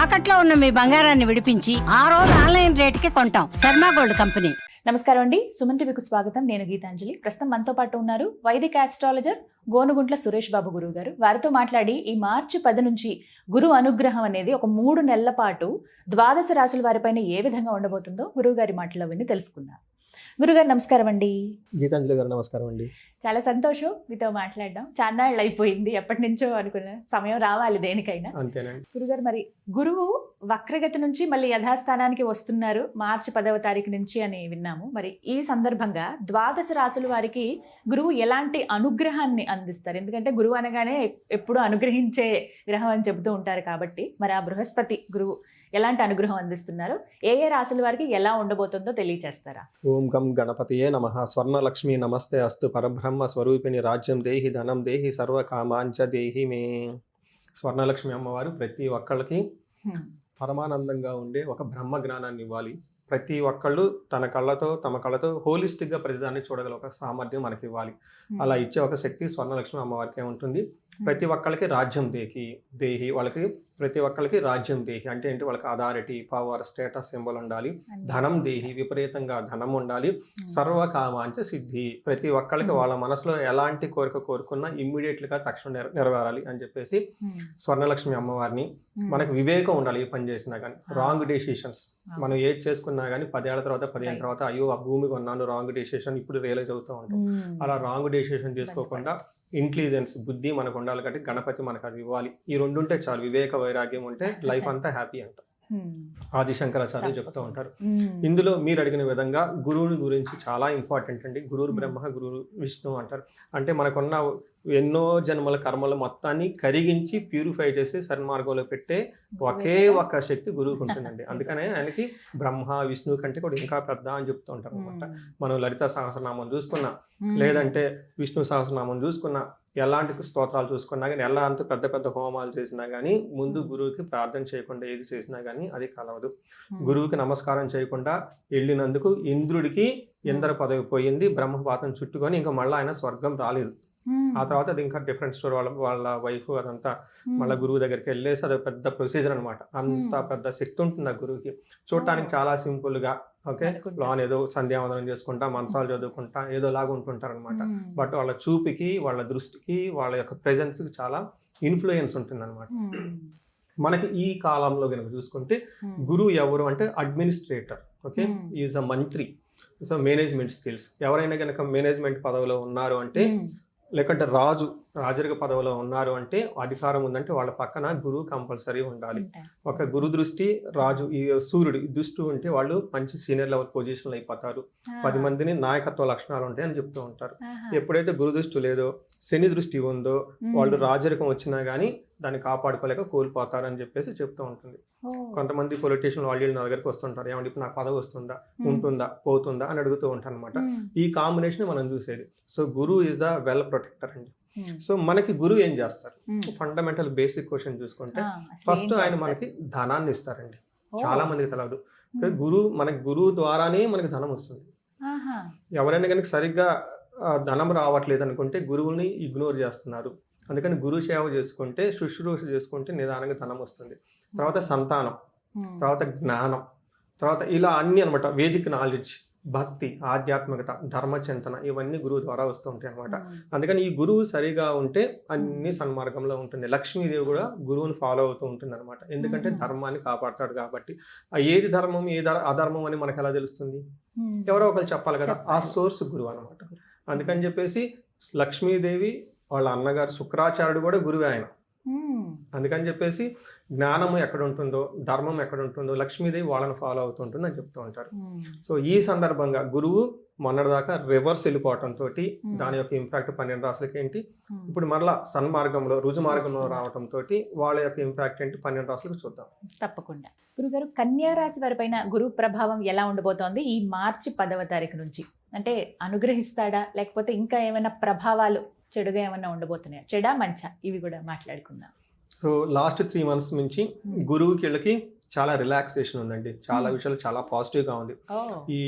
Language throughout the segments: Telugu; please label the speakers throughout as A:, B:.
A: తాకట్లో ఉన్న మీ బంగారాన్ని విడిపించి ఆ రోజు ఆన్లైన్ రేటుకి కొంటాం. Sharma gold company.
B: నమస్కారం అండి, సుమన్ టీవీకి స్వాగతం. నేను గీతాంజలి. ప్రస్తుతం మనతో పాటు ఉన్నారు వైదిక ఆస్ట్రాలజర్ గోనుగుంట్ల సురేష్ బాబు గురువు గారు. వారితో మాట్లాడి ఈ మార్చి 10 నుంచి గురు అనుగ్రహం అనేది ఒక 3 నెలల పాటు ద్వాదశ రాశుల వారిపైన ఏ విధంగా ఉండబోతుందో గురువు గారి మాటలో విని తెలుసుకుందాం. గురుగారు నమస్కారం అండి.
C: గీతాంజలి గారు నమస్కారం అండి.
B: చాలా సంతోషం మీతో మాట్లాడడం. చాన్నాళ్ళు అయిపోయింది, ఎప్పటి నుంచో అనుకున్న సమయం రావాలి దేనికైనా.
C: అంతేనండి.
B: గురుగారు, మరి గురువు వక్రగతి నుంచి మళ్ళీ యథాస్థానానికి వస్తున్నారు మార్చి 10వ తారీఖు నుంచి అని విన్నాము. మరి ఈ సందర్భంగా ద్వాదశ రాశుల వారికి గురువు ఎలాంటి అనుగ్రహాన్ని అందిస్తారు? ఎందుకంటే గురువు అనగానే ఎప్పుడు అనుగ్రహించే గ్రహం అని చెబుతూ ఉంటారు కాబట్టి, మరి ఆ బృహస్పతి గురువు ఎలాంటి అనుగ్రహం అందిస్తున్నారు, ఏ ఏ రాశుల వారికి ఎలా ఉండబోతుందో తెలియజేస్తారా?
C: ఓం గం గణపతియే నమః. స్వర్ణలక్ష్మి నమస్తే అస్తు. పరబ్రహ్మ స్వరూపిణి రాజ్యం దేహి ధనం దేహి సర్వకామాంచ దేహి మే. స్వర్ణలక్ష్మి అమ్మవారు ప్రతి ఒక్కళ్ళకి పరమానందంగా ఉండే ఒక బ్రహ్మ జ్ఞానాన్ని ఇవ్వాలి. ప్రతి ఒక్కళ్ళు తమ కళ్ళతో హోలిస్టిక్గా ప్రతిదాన్ని చూడగల ఒక సామర్థ్యం మనకి ఇవ్వాలి. అలా ఇచ్చే ఒక శక్తి స్వర్ణలక్ష్మి అమ్మవారికి ఉంటుంది. ప్రతి ఒక్కళ్ళకి రాజ్యం దేహి వాళ్ళకి ప్రతి ఒక్కళ్ళకి రాజ్యం దేహి అంటే ఏంటి, వాళ్ళకి అథారిటీ, పవర్, స్టేటస్ సింబల్ ఉండాలి. ధనం దేహి, విపరీతంగా ధనం ఉండాలి. సర్వకామాంచ సిద్ధి, ప్రతి ఒక్కళ్ళకి వాళ్ళ మనసులో ఎలాంటి కోరిక కోరుకున్నా ఇమ్మీడియట్గా తక్షణం నెరవేరాలి అని చెప్పేసి స్వర్ణలక్ష్మి అమ్మవారిని. మనకు వివేకం ఉండాలి. ఏ పని చేసినా కానీ రాంగ్ డెసిషన్స్ మనం ఏది చేసుకున్నా కానీ 10 ఏళ్ల తర్వాత 15 తర్వాత అయ్యో ఆ భూమి కొన్నాను రాంగ్ డెసిషన్ ఇప్పుడు రియలైజ్ అవుతూ ఉంటాం. అలా రాంగ్ డెసిషన్ చేసుకోకుండా ఇంటెలిజెన్స్, బుద్ధి మనకు ఉండాలి. కాబట్టి గణపతి మనకు అది ఇవ్వాలి. ఈ 2 ఉంటే చాలు. వివేక వైరాగ్యం ఉంటే లైఫ్ అంతా హ్యాపీ అంట ఆది శంకరాచార్య చెప్తూ ఉంటారు. ఇందులో మీరు అడిగిన విధంగా గురువుని గురించి చాలా ఇంపార్టెంట్ అండి. గురువు బ్రహ్మ, గురువు విష్ణు అంటారు. అంటే మనకున్న ఎన్నో జన్మల కర్మల మొత్తాన్ని కరిగించి ప్యూరిఫై చేసి సన్మార్గంలో పెట్టే ఒకే ఒక్క శక్తి గురువుకు ఉంటుందండి. అందుకనే ఆయనకి బ్రహ్మ విష్ణువు కంటే కూడా ఇంకా పెద్ద అని చెప్తూ ఉంటారు అనమాట. మనం లలిత సహస్రనామం చూసుకున్నా, లేదంటే విష్ణు సహస్రనామం చూసుకున్నా, ఎలాంటి స్తోత్రాలు చూసుకున్నా కానీ, ఎలాంటి పెద్ద పెద్ద హోమాలు చేసినా కానీ ముందు గురువుకి ప్రార్థన చేయకుండా ఏది చేసినా కానీ అది కలవదు. గురువుకి నమస్కారం చేయకుండా వెళ్ళినందుకు ఇంద్రుడికి ఇంద్ర పదవి పోయింది, బ్రహ్మపాతం చుట్టుకొని ఇంకా మళ్ళీ ఆయన స్వర్గం రాలేదు. ఆ తర్వాత అది ఇంకా డిఫరెంట్ స్టోరీ. వాళ్ళ వైఫ్ అదంతా మళ్ళీ గురువు దగ్గరికి వెళ్ళేసి అది పెద్ద ప్రొసీజర్ అనమాట. అంత పెద్ద శక్తి ఉంటుంది ఆ గురువుకి. చూడటానికి చాలా సింపుల్ గా ఓకే లాన్ ఏదో సంధ్యావందనం చేసుకుంటా మంత్రాలు చదువుకుంటా ఏదో లాగా ఉంటుంటారు అనమాట. బట్ వాళ్ళ చూపుకి, వాళ్ళ దృష్టికి, వాళ్ళ యొక్క ప్రెజెన్స్ కి చాలా ఇన్ఫ్లుయెన్స్ ఉంటుంది అనమాట. మనకి ఈ కాలంలో కనుక చూసుకుంటే గురువు ఎవరు అంటే అడ్మినిస్ట్రేటర్, ఓకే, ఈజ్ అ మంత్రి. సో మేనేజ్మెంట్ స్కిల్స్, ఎవరైనా కనుక మేనేజ్మెంట్ పదవిలో ఉన్నారు అంటే, లేకంటే రాజరిక పదవిలో ఉన్నారు అంటే, అధికారం ఉందంటే వాళ్ళ పక్కన గురువు కంపల్సరీ ఉండాలి. ఒక గురు దృష్టి రాజు ఈ సూర్యుడు దృష్టి ఉంటే వాళ్ళు మంచి సీనియర్ లెవెల్ పొజిషన్లు అయిపోతారు. 10 మందిని నాయకత్వ లక్షణాలు ఉంటాయి అని చెప్తూ ఉంటారు. ఎప్పుడైతే గురు దృష్టి లేదో, శని దృష్టి ఉందో, వాళ్ళు రాజరికం వచ్చినా కానీ దాన్ని కాపాడుకోలేక కోల్పోతారు అని చెప్పేసి చెప్తూ ఉంటుంది. కొంతమంది పొలిటీషియన్ వాళ్ళు నా దగ్గరికి వస్తుంటారు, ఏమంటే ఇప్పుడు నాకు పదవి వస్తుందా, ఉంటుందా, పోతుందా అని అడుగుతూ ఉంటారు అనమాట. ఈ కాంబినేషన్ మనం చూసేది. So Guru is the well protector అండి. సో మనకి గురువు ఏం చేస్తారు? ఫండమెంటల్ బేసిక్ క్వశ్చన్ చూసుకుంటే ఫస్ట్ ఆయన మనకి ధనాన్ని ఇస్తారండి. చాలా మందికి తెలియదు. మనకి గురువు ద్వారానే మనకి ధనం వస్తుంది. ఎవరైనా కనుక సరిగ్గా ధనం రావట్లేదు అనుకుంటే గురువుని ఇగ్నోర్ చేస్తున్నారు. అందుకని గురు సేవ చేసుకుంటే, శుశ్రూష చేసుకుంటే నిదానంగా ధనం వస్తుంది. తర్వాత సంతానం, తర్వాత జ్ఞానం, తర్వాత ఇలా అన్ని అనమాట. వేదిక నాలెడ్జ్, భక్తి, ఆధ్యాత్మికత, ధర్మచింతన ఇవన్నీ గురువు ద్వారా వస్తూ ఉంటాయి అనమాట. అందుకని ఈ గురువు సరిగా ఉంటే అన్ని సన్మార్గంలో ఉంటుంది. లక్ష్మీదేవి కూడా గురువుని ఫాలో అవుతూ ఉంటుంది అనమాట. ఎందుకంటే ధర్మాన్ని కాపాడతాడు కాబట్టి. ఏది ధర్మం ఏది అధర్మం అని మనకు ఎలా తెలుస్తుంది? ఎవరో ఒకరు చెప్పాలి కదా. ఆ సోర్స్ గురువు అనమాట. అందుకని చెప్పేసి లక్ష్మీదేవి వాళ్ళ అన్నగారు శుక్రాచార్యుడు కూడా గురువే ఆయన. అందుకని చెప్పేసి జ్ఞానము ఎక్కడ ఉంటుందో, ధర్మం ఎక్కడ ఉంటుందో లక్ష్మీదేవి వాళ్ళని ఫాలో అవుతుంటుంది అని చెప్తూ ఉంటారు. సో ఈ సందర్భంగా గురువు మొన్నటిదాకా రివర్స్ వెళ్ళిపోవటంతో దాని యొక్క ఇంపాక్ట్ 12 రాశులకి ఏంటి, ఇప్పుడు మరలా సన్మార్గంలో రుజు మార్గంలో రావడంతో వాళ్ళ యొక్క ఇంపాక్ట్ ఏంటి 12 రాశులకు చూద్దాం.
B: తప్పకుండా. గురుగారు, కన్యా రాశి వారిపైన గురు ప్రభావం ఎలా ఉండబోతోంది ఈ మార్చి 10వ తారీఖు నుంచి? అంటే అనుగ్రహిస్తాడా, లేకపోతే ఇంకా ఏమైనా ప్రభావాలు చెడుగా ఏమన్నా ఉండబోతున్నాయా? చెడా మంచా ఇవి కూడా మాట్లాడుకుందాం.
C: సో లాస్ట్ 3 months నుంచి గురువుకి వీళ్ళకి చాలా రిలాక్సేషన్ ఉందండి. చాలా విషయాలు చాలా పాజిటివ్గా ఉంది. ఈ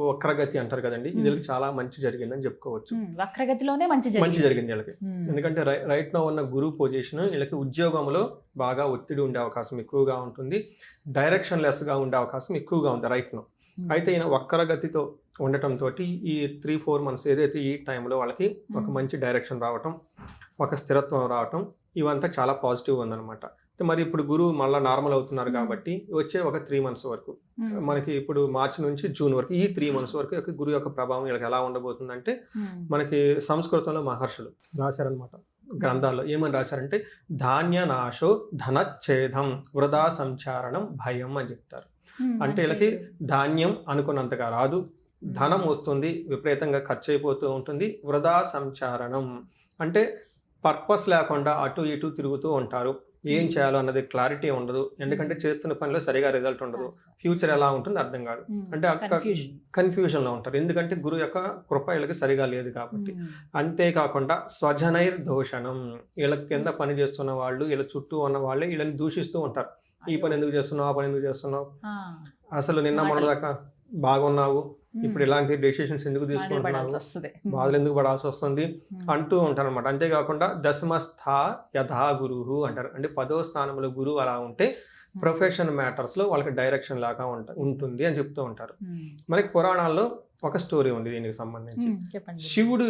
C: వక్రగతి అంటారు కదండి, ఇది వీళ్ళకి చాలా మంచి జరిగిందని చెప్పుకోవచ్చు.
B: వక్రగతిలోనే మంచి
C: జరిగింది వీళ్ళకి. ఎందుకంటే రైట్ నో ఉన్న గురువు పొజిషన్ వీళ్ళకి ఉద్యోగంలో బాగా ఒత్తిడి ఉండే అవకాశం ఎక్కువగా ఉంటుంది, డైరెక్షన్ లెస్ గా ఉండే అవకాశం ఎక్కువగా ఉంది రైట్ నో. అయితే ఈయన వక్రగతితో ఉండటంతో ఈ 3-4 months ఏదైతే ఈ టైంలో వాళ్ళకి ఒక మంచి డైరెక్షన్ రావటం, ఒక స్థిరత్వం రావటం, ఇవంతా చాలా పాజిటివ్ ఉందన్నమాట. మరి ఇప్పుడు గురువు మళ్ళీ నార్మల్ అవుతున్నారు కాబట్టి వచ్చే ఒక 3 months వరకు మనకి ఇప్పుడు మార్చి నుంచి జూన్ వరకు ఈ 3 months వరకు గురువు యొక్క ప్రభావం వీళ్ళకి ఎలా ఉండబోతుందంటే, మనకి సంస్కృతంలో మహర్షులు రాశారనమాట గ్రంథాల్లో. ఏమని రాశారంటే ధాన్య నాశో ధనచ్ఛేదం వృధా సంచారణం భయం అని చెప్తారు. అంటే వీళ్ళకి ధాన్యం అనుకున్నంతగా రాదు, ధనం వస్తుంది విపరీతంగా ఖర్చు అయిపోతూ ఉంటుంది, వృధా సంచారణం అంటే పర్పస్ లేకుండా అటు ఇటు తిరుగుతూ ఉంటారు, ఏం చేయాలో అన్నది క్లారిటీ ఉండదు, ఎందుకంటే చేస్తున్న పనిలో సరిగా రిజల్ట్ ఉండదు, ఫ్యూచర్ ఎలా ఉంటుంది అర్థం కాదు, అంటే కన్ఫ్యూజన్ లో ఉంటారు, ఎందుకంటే గురువు యొక్క కృప వీళ్ళకి సరిగా లేదు కాబట్టి. అంతేకాకుండా స్వజనైర్ దోషణం, వీళ్ళ కింద పని చేస్తున్న వాళ్ళు వీళ్ళ చుట్టూ ఉన్న వాళ్ళే వీళ్ళని దూషిస్తూ ఉంటారు. ఈ పని ఎందుకు చేస్తున్నావు, ఆ పని ఎందుకు చేస్తున్నావు, అసలు నిన్న మొన్నదాకా బాగున్నావు, ఇప్పుడు ఇలాంటి డెసిషన్స్ ఎందుకు తీసుకుంటున్నావు, బాధలు ఎందుకు పడాల్సి వస్తుంది అంటూ ఉంటారు అనమాట. అంతేకాకుండా దశమస్థ యథా గురువు అంటారు, అంటే 10వ స్థానంలో గురువు అలా ఉంటే ప్రొఫెషన్ మ్యాటర్స్ లో వాళ్ళకి డైరెక్షన్ లాగా ఉంటుంది అని చెప్తూ ఉంటారు. మనకి పురాణాల్లో ఒక స్టోరీ ఉంది దీనికి సంబంధించి. శివుడు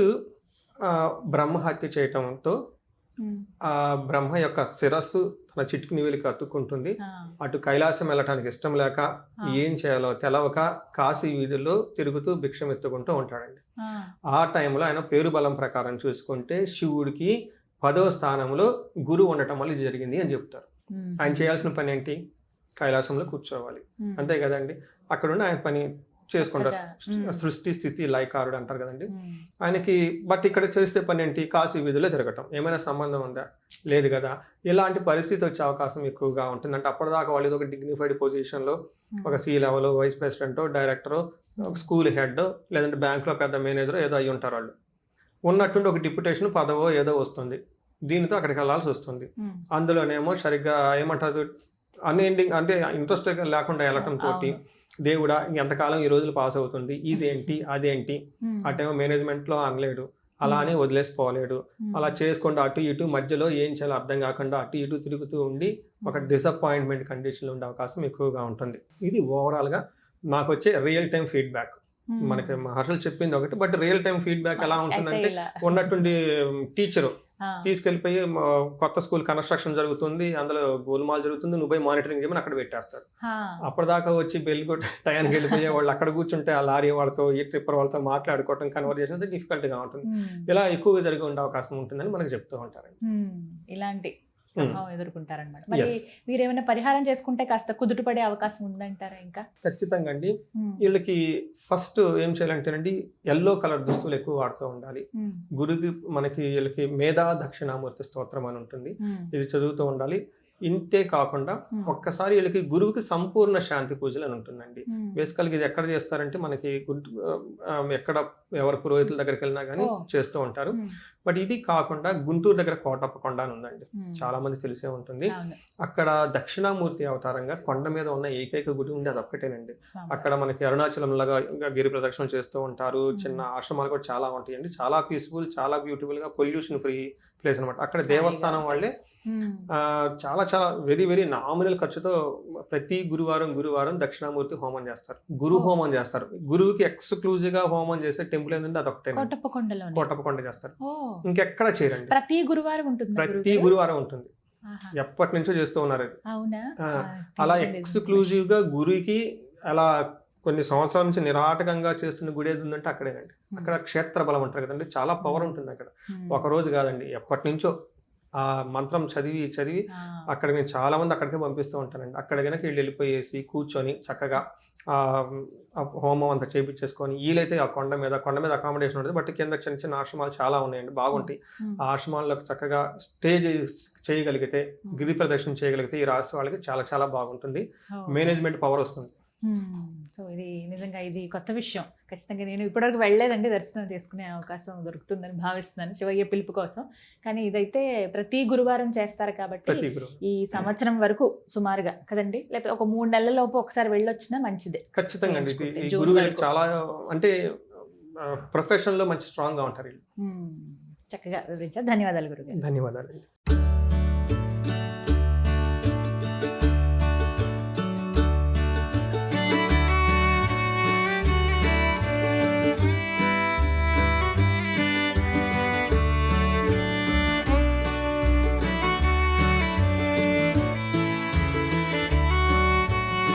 C: బ్రహ్మహత్య చేయటంతో ఆ బ్రహ్మ యొక్క శిరస్సు తన చిటికిని వేలికి అతుక్కుంటుంది. అటు కైలాసం వెళ్ళటానికి ఇష్టం లేక ఏం చేయాలో తెలవక కాశీ వీధుల్లో తిరుగుతూ భిక్షం ఎత్తుకుంటూ ఉంటాడండి. ఆ టైంలో ఆయన పేరు బలం ప్రకారం చూసుకుంటే శివుడికి 10వ స్థానంలో గురువు ఉండటం వల్ల ఇది జరిగింది అని చెప్తారు. ఆయన చేయాల్సిన పని ఏంటి, కైలాసంలో కూర్చోవాలి, అంతే కదండి. అక్కడుండి ఆయన పని చేసుకుంటారు, సృష్టి స్థితి లయకారుడు అంటారు కదండి ఆయనకి. బట్ ఇక్కడ చేసే పని ఏంటి, కాశీ వీధిలో తిరగటం. ఏమైనా సంబంధం ఉందా, లేదు కదా. ఇలాంటి పరిస్థితి వచ్చే అవకాశం ఎక్కువగా ఉంటుంది. అంటే అప్పటిదాకా వాళ్ళు ఏదో ఒక డిగ్నిఫైడ్ పొజిషన్ లో ఒక C level vice president director school head లేదంటే బ్యాంక్ లో పెద్ద మేనేజర్ ఏదో అయ్యి ఉంటారు. వాళ్ళు ఉన్నట్టుండి ఒక డిప్యుటేషన్ పదవో ఏదో వస్తుంది, దీనితో అక్కడికి వెళ్ళాల్సి వస్తుంది. అందులోనేమో సరిగ్గా ఏమంటారు అన్ఎండింగ్ అంటే ఇంట్రెస్ట్ లేకుండా వెళ్ళటం తోటి దేవుడా ఎంతకాలం ఈ రోజులు పాస్ అవుతుంది, ఇదేంటి అదేంటి, అటేమో మేనేజ్మెంట్ లో అనలేడు, అలానే వదిలేసిపోలేడు, అలా చేసుకుంటూ అటు ఇటు మధ్యలో ఏం చేయాలో అర్థం కాకుండా అటు ఇటు తిరుగుతూ ఉండి ఒక డిసప్పాయింట్మెంట్ కండిషన్లో ఉండే అవకాశం ఎక్కువగా ఉంటుంది. ఇది ఓవరాల్ గా నాకు వచ్చే రియల్ టైం ఫీడ్బ్యాక్. మనకి మహర్షులు చెప్పింది ఒకటి, బట్ రియల్ టైం ఫీడ్బ్యాక్ ఎలా ఉంటుందంటే ఉన్నట్టుండి టీచరు తీసుకెళ్ళిపోయి కొత్త స్కూల్ కన్స్ట్రక్షన్ జరుగుతుంది, అందులో గోల్మాల్ జరుగుతుంది, నువ్వు పోయి మానిటరింగ్ చేయమని అక్కడ పెట్టేస్తారు. అప్పటిదాకా వచ్చి బెల్ కొట్టి టయానికి వెళ్ళిపోయే వాళ్ళు అక్కడ కూర్చుంటే ఆ లారీ వాళ్ళతో ఈ ట్రిప్పర్ వాళ్ళతో మాట్లాడుకోవటం కన్వర్జేషన్ డిఫికల్ట్ గా ఉంటుంది. ఇలా ఎక్కువగా జరిగి ఉండే అవకాశం ఉంటుందని మనకు చెప్తూ ఉంటారు.
B: ఇలాంటి ఎదుర్కొంటారనమాట. మరి మీరేమైనా పరిహారం చేసుకుంటే కాస్త కుదుటపడే అవకాశం ఉందంటారా? ఇంకా ఖచ్చితంగా
C: అండి. వీళ్ళకి ఫస్ట్ ఏం చేయాలంటేనండి ఎల్లో కలర్ దుస్తులు ఎక్కువ వాడుతూ ఉండాలి. గురుకి మనకి వీళ్ళకి మేధా దక్షిణామూర్తి స్తోత్రం అని ఉంటుంది, ఇది చదువుతూ ఉండాలి. ఇంతే కాకుండా ఒక్కసారి వీళ్ళకి గురువుకి సంపూర్ణ శాంతి పూజలు అని ఉంటుందండి. బేసికల్గా ఇది ఎక్కడ చేస్తారంటే మనకి ఎక్కడ ఎవరి పురోహితుల దగ్గరికి వెళ్ళినా కానీ చేస్తూ ఉంటారు. బట్ ఇది కాకుండా గుంటూరు దగ్గర కోటప్ప కొండ అని ఉందండి, చాలా మంది తెలిసే ఉంటుంది. అక్కడ దక్షిణామూర్తి అవతారంగా కొండ మీద ఉన్న ఏకైక గుడి ఉంది, అది ఒక్కటేనండి. అక్కడ మనకి అరుణాచలం లాగా గిరి ప్రదక్షిణ చేస్తూ ఉంటారు, చిన్న ఆశ్రమాలు కూడా చాలా ఉంటాయండి, చాలా పీస్ఫుల్, చాలా బ్యూటిఫుల్ గా, పొల్యూషన్ ఫ్రీ ప్లేస్ అనమాట. అక్కడ దేవస్థానం వాళ్ళే చాలా చాలా వెరీ వెరీ నామినల్ ఖర్చుతో ప్రతి గురువారం దక్షిణామూర్తి హోమం చేస్తారు, గురు హోమం చేస్తారు. గురువుకి ఎక్స్క్లూజివ్ గా హోమం చేసే టెంపుల్ ఏంటంటే అదొకటే, కోటప్పకొండ చేస్తారు, ఇంకెక్కడ చేయరండి.
B: ప్రతి గురువారం
C: ఉంటుంది, ఎప్పటి నుంచో చేస్తూ ఉన్నారు అది. అలా ఎక్స్క్లూజివ్ గా గురువుకి అలా కొన్ని సంవత్సరాల నుంచి నిరాటకంగా చేస్తున్న గుడి ఏది ఉందంటే అక్కడేనండి. అక్కడ క్షేత్ర బలం అంటారు కదండి, చాలా పవర్ ఉంటుంది అక్కడ. ఒక రోజు కాదండి, ఎప్పటి నుంచో ఆ మంత్రం చదివి అక్కడ నేను చాలా మంది అక్కడికే పంపిస్తూ ఉంటానండి. అక్కడ కనుక వెళ్ళిపోయేసి కూర్చొని చక్కగా ఆ హోమం అంతా చేపించేసుకొని, వీలైతే ఆ కొండ మీద అకామిడేషన్ ఉంటుంది, బట్ కింద చిన్న చిన్న ఆశ్రమాలు చాలా ఉన్నాయండి, బాగుంటాయి. ఆ ఆశ్రమాల్లో చక్కగా స్టే చేయగలిగితే, గిరి ప్రదర్శన చేయగలిగితే ఈ రాశి వాళ్ళకి చాలా చాలా బాగుంటుంది. మేనేజ్మెంట్ పవర్ వస్తుంది.
B: సో ఇది నిజంగా ఇది కొత్త విషయం. ఖచ్చితంగా నేను ఇప్పటివరకు వెళ్ళలేదండి, దర్శనం చేసుకునే అవకాశం దొరుకుతుందని భావిస్తున్నాను శివయ్య పిలుపు కోసం. కానీ ఇదైతే ప్రతి గురువారం చేస్తారు కాబట్టి
C: ప్రతి గురువు
B: ఈ సంవత్సరం వరకు సుమారుగా కదండి, లేకపోతే ఒక 3 నెలల లోపు ఒకసారి వెళ్ళొచ్చినా మంచిదే.
C: ఖచ్చితంగా అండి.
B: నేర్చుకుంటే
C: ఈ
B: జూన్
C: గురువు
B: వరకు.
C: చాలా అంటే ప్రొఫెషన్ లో మంచి స్ట్రాంగ్ గా ఉంటారు వీళ్ళు.
B: చక్కగా వివరించారు. ధన్యవాదాలు గురుగారు.
C: ధన్యవాదాలు.